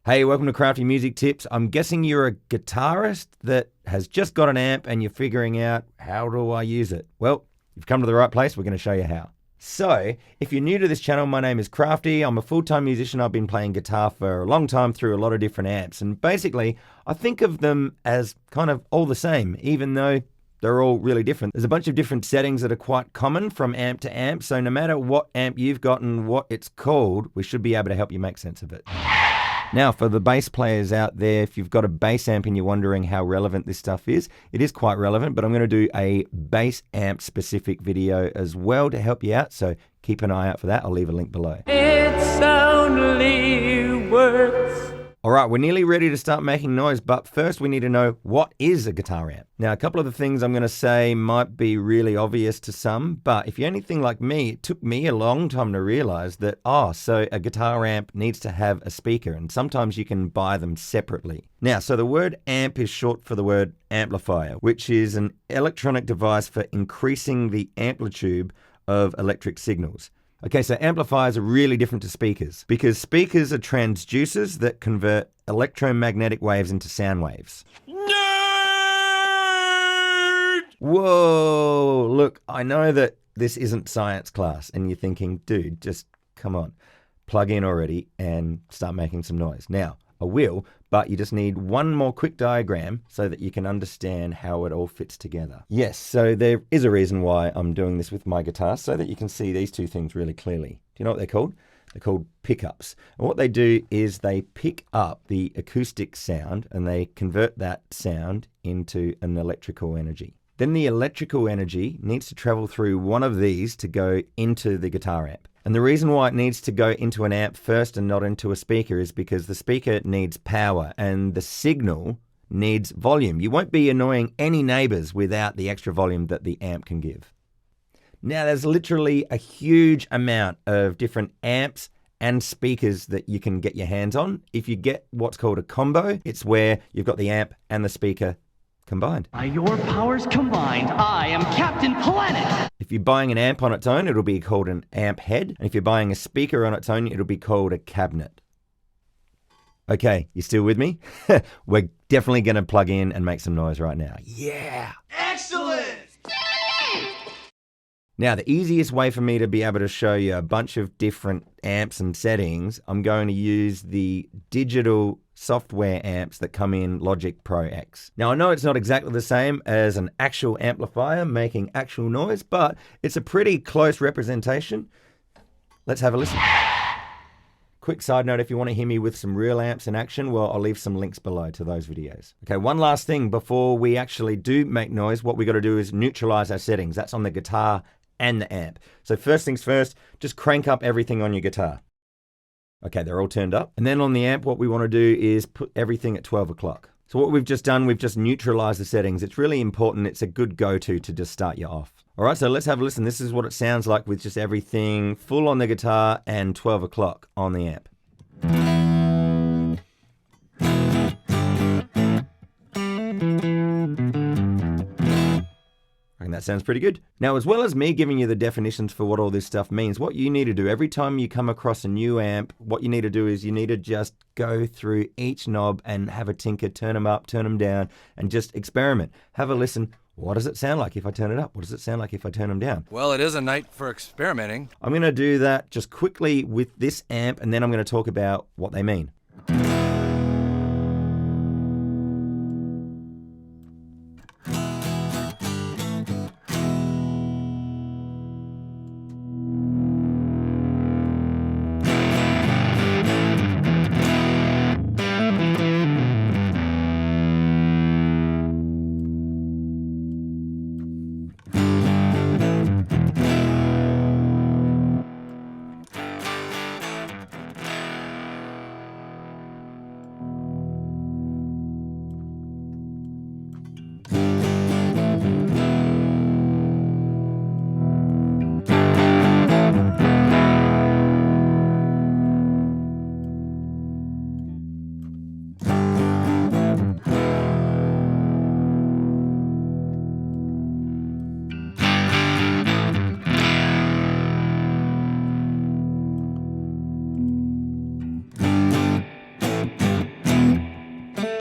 Hey, welcome to Crafty Music Tips. I'm guessing you're a guitarist that has just got an amp and you're figuring out, how do I use it? Well, you've come to the right place. We're going to show you how. So, if you're new to this channel, my name is Crafty. I'm a full-time musician. I've been playing guitar for a long time through a lot of different amps. And basically, I think of them as kind of all the same, even though they're all really different. There's a bunch of different settings that are quite common from amp to amp. So no matter what amp you've got and what it's called, we should be able to help you make sense of it. Now, for the bass players out there, if you've got a bass amp and you're wondering how relevant this stuff is, it is quite relevant, but I'm going to do a bass amp specific video as well to help you out, so keep an eye out for that. I'll leave a link below. It's only words. All right, we're nearly ready to start making noise, but first we need to know, what is a guitar amp? Now, a couple of the things I'm going to say might be really obvious to some, but if you're anything like me, it took me a long time to realize that, so a guitar amp needs to have a speaker, and sometimes you can buy them separately. Now, so the word amp is short for the word amplifier, which is an electronic device for increasing the amplitude of electric signals. Okay, so amplifiers are really different to speakers because speakers are transducers that convert electromagnetic waves into sound waves. Nerd! Whoa, look, I know that this isn't science class and you're thinking, dude, just come on, plug in already and start making some noise. Now, I will, but you just need one more quick diagram so that you can understand how it all fits together. Yes, so there is a reason why I'm doing this with my guitar, so that you can see these two things really clearly. Do you know what they're called? They're called pickups. And what they do is they pick up the acoustic sound and they convert that sound into an electrical energy. Then the electrical energy needs to travel through one of these to go into the guitar amp. And the reason why it needs to go into an amp first and not into a speaker is because the speaker needs power and the signal needs volume. You won't be annoying any neighbors without the extra volume that the amp can give. Now, there's literally a huge amount of different amps and speakers that you can get your hands on. If you get what's called a combo, it's where you've got the amp and the speaker combined. By your powers combined, I am Captain Planet! If you're buying an amp on its own, it'll be called an amp head. And if you're buying a speaker on its own, it'll be called a cabinet. Okay, you still with me? We're definitely going to plug in and make some noise right now. Yeah! Excellent! Now, the easiest way for me to be able to show you a bunch of different amps and settings, I'm going to use the digital software amps that come in Logic Pro X. Now, I know it's not exactly the same as an actual amplifier making actual noise, but it's a pretty close representation. Let's have a listen. Quick side note, if you want to hear me with some real amps in action, well, I'll leave some links below to those videos. Okay, one last thing before we actually do make noise, what we got to do is neutralize our settings. That's on the guitar and the amp. So first things first, just crank up everything on your guitar. Okay, they're all turned up. And then on the amp, what we want to do is put everything at 12 o'clock. So what we've just done, we've just neutralized the settings. It's really important. It's a good go-to to just start you off. All right, so let's have a listen. This is what it sounds like with just everything full on the guitar and 12 o'clock on the amp. And that sounds pretty good. Now, as well as me giving you the definitions for what all this stuff means, what you need to do every time you come across a new amp, what you need to do is you need to just go through each knob and have a tinker, turn them up, turn them down, and just experiment. Have a listen. What does it sound like if I turn it up? What does it sound like if I turn them down? Well, it is a night for experimenting. I'm going to do that just quickly with this amp, and then I'm going to talk about what they mean. All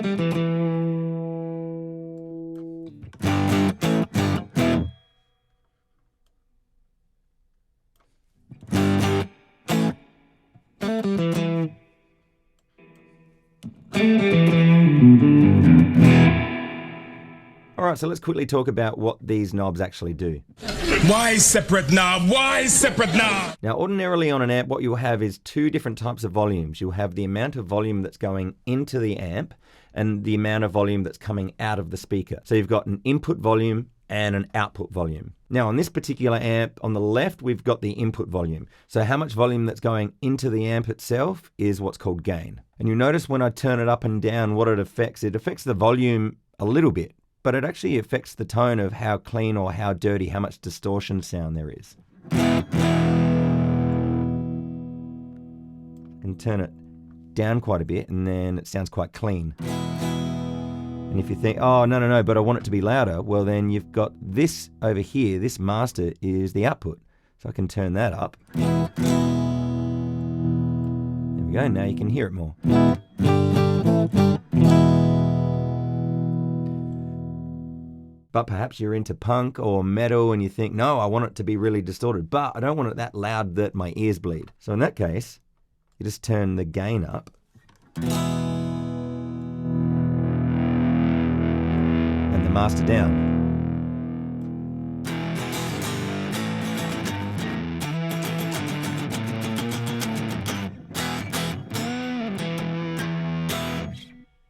right, so let's quickly talk about what these knobs actually do. Why separate knob? Why separate knob? Now, ordinarily on an amp, what you'll have is two different types of volumes. You'll have the amount of volume that's going into the amp and the amount of volume that's coming out of the speaker. So you've got an input volume and an output volume. Now, on this particular amp, on the left, we've got the input volume. So how much volume that's going into the amp itself is what's called gain. And you notice when I turn it up and down, what it affects the volume a little bit, but it actually affects the tone of how clean or how dirty, how much distortion sound there is. I can turn it down quite a bit and then it sounds quite clean. And if you think, oh, no, but I want it to be louder, well then you've got this over here, this master is the output. So I can turn that up. There we go, now you can hear it more. But perhaps you're into punk or metal and you think, no, I want it to be really distorted, but I don't want it that loud that my ears bleed. So in that case, you just turn the gain up. And the master down.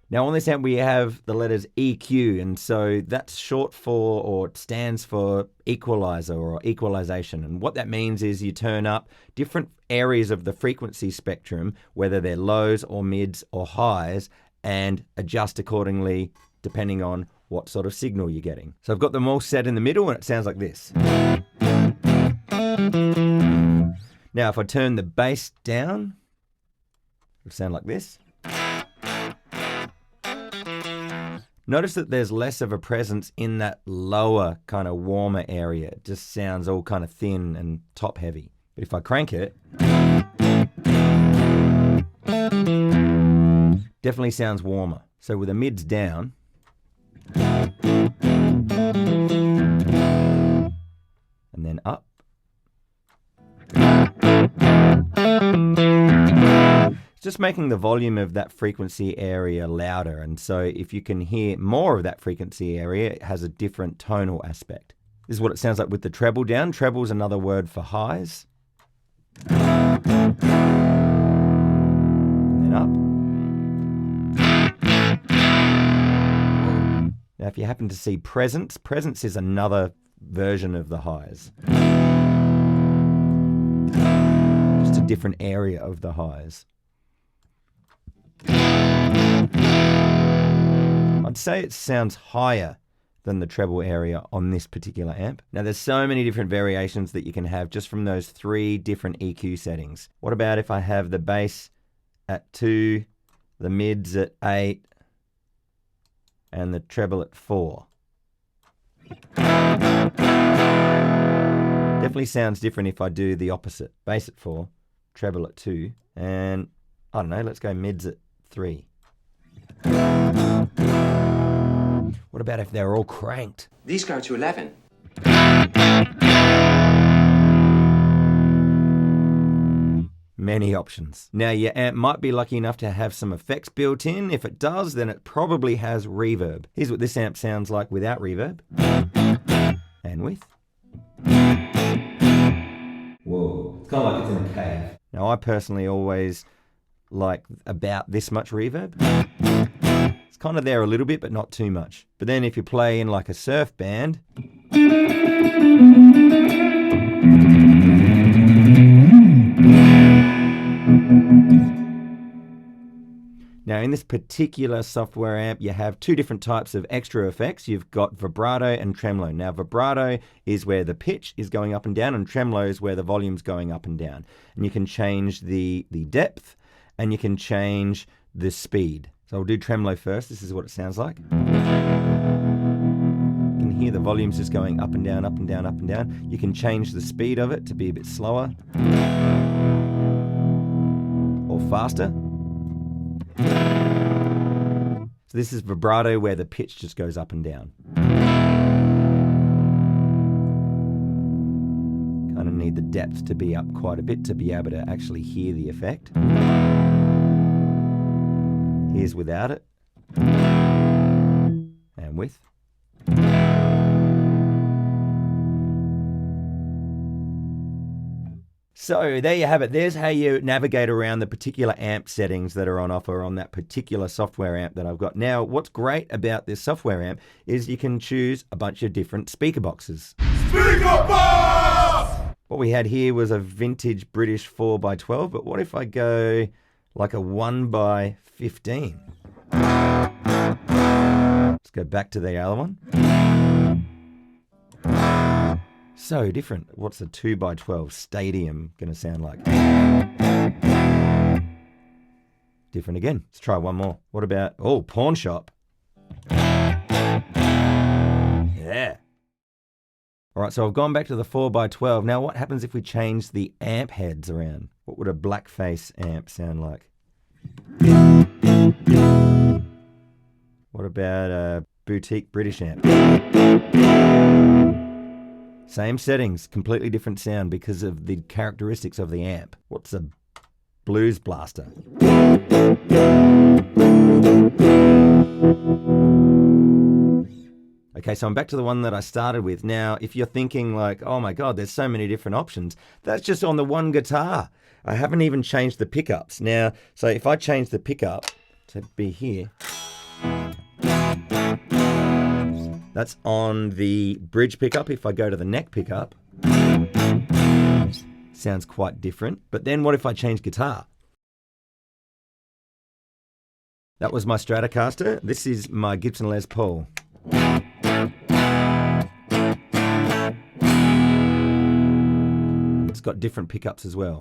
Now on this amp we have the letters EQ, and so that's short for, or it stands for equalizer or equalization. And what that means is you turn up different areas of the frequency spectrum, whether they're lows or mids or highs, and adjust accordingly depending on what sort of signal you're getting. So I've got them all set in the middle and it sounds like this. Now if I turn the bass down, it'll sound like this. Notice that there's less of a presence in that lower kind of warmer area. It just sounds all kind of thin and top heavy. But if I crank it, definitely sounds warmer. So with the mids down, and then up. Just making the volume of that frequency area louder, and so if you can hear more of that frequency area, it has a different tonal aspect. This is what it sounds like with the treble down. Treble is another word for highs. And then up. Now if you happen to see presence, presence is another version of the highs. Just a different area of the highs. I'd say it sounds higher than the treble area on this particular amp. Now there's so many different variations that you can have just from those 3 different EQ settings. What about if I have the bass at 2, the mids at 8, and the treble at 4? Definitely sounds different if I do the opposite. Bass at 4, treble at 2, and I don't know, let's go mids at 3. What about if they're all cranked? These go to 11. Many options. Now your amp might be lucky enough to have some effects built in. If it does, then it probably has reverb. Here's what this amp sounds like without reverb. And with. Whoa, it's kind of like it's in a cave. Now I personally always like about this much reverb. It's kind of there a little bit, but not too much. But then if you play in like a surf band, now in this particular software amp, you have 2 different types of extra effects. You've got vibrato and tremolo. Now vibrato is where the pitch is going up and down, and tremolo is where the volume's going up and down. And you can change the depth, and you can change the speed. So I'll do tremolo first. This is what it sounds like. You can hear the volumes just going up and down, up and down, up and down. You can change the speed of it to be a bit slower or faster. So this is vibrato where the pitch just goes up and down. Kind of need the depth to be up quite a bit to be able to actually hear the effect. Here's without it. And with. So there you have it. There's how you navigate around the particular amp settings that are on offer on that particular software amp that I've got. Now, what's great about this software amp is you can choose a bunch of different speaker boxes. Speaker box! What we had here was a vintage British 4x12, but what if I go like a 1x15? Let's go back to the other one. So different. What's a 2x12 stadium going to sound like? Different again. Let's try one more. What about, pawn shop? Yeah. All right, so I've gone back to the 4x12. Now what happens if we change the amp heads around? What would a blackface amp sound like? What about a boutique British amp? Same settings, completely different sound because of the characteristics of the amp. What's a blues blaster? Okay, so I'm back to the one that I started with. Now, if you're thinking like, oh my God, there's so many different options, that's just on the one guitar. I haven't even changed the pickups. Now, so if I change the pickup to be here, that's on the bridge pickup. If I go to the neck pickup, sounds quite different. But then what if I change guitar? That was my Stratocaster. This is my Gibson Les Paul. It's got different pickups as well.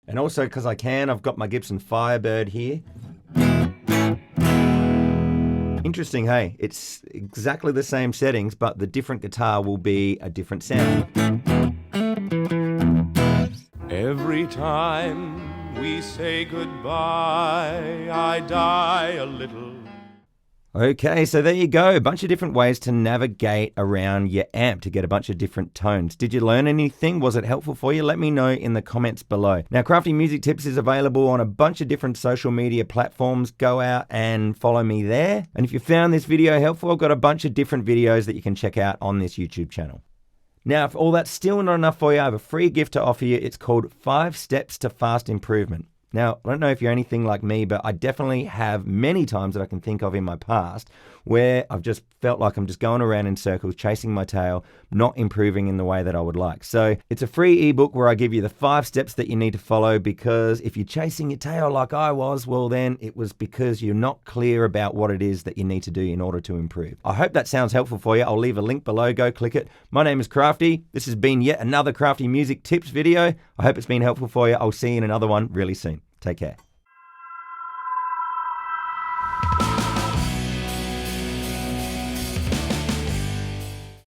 And also, because I can, I've got my Gibson Firebird here. Interesting, hey? It's exactly the same settings, but the different guitar will be a different sound. Every time we say goodbye, I die a little. Okay, so there you go. A bunch of different ways to navigate around your amp to get a bunch of different tones. Did you learn anything? Was it helpful for you? Let me know in the comments below. Now, Crafty Music Tips is available on a bunch of different social media platforms. Go out and follow me there. And if you found this video helpful, I've got a bunch of different videos that you can check out on this YouTube channel. Now, if all that's still not enough for you, I have a free gift to offer you. It's called 5 Steps to Fast Improvement. Now, I don't know if you're anything like me, but I definitely have many times that I can think of in my past where I've just felt like I'm just going around in circles, chasing my tail, not improving in the way that I would like. So it's a free ebook where I give you the 5 steps that you need to follow, because if you're chasing your tail like I was, well then it was because you're not clear about what it is that you need to do in order to improve. I hope that sounds helpful for you. I'll leave a link below. Go click it. My name is Crafty. This has been yet another Crafty Music Tips video. I hope it's been helpful for you. I'll see you in another one really soon. Take care.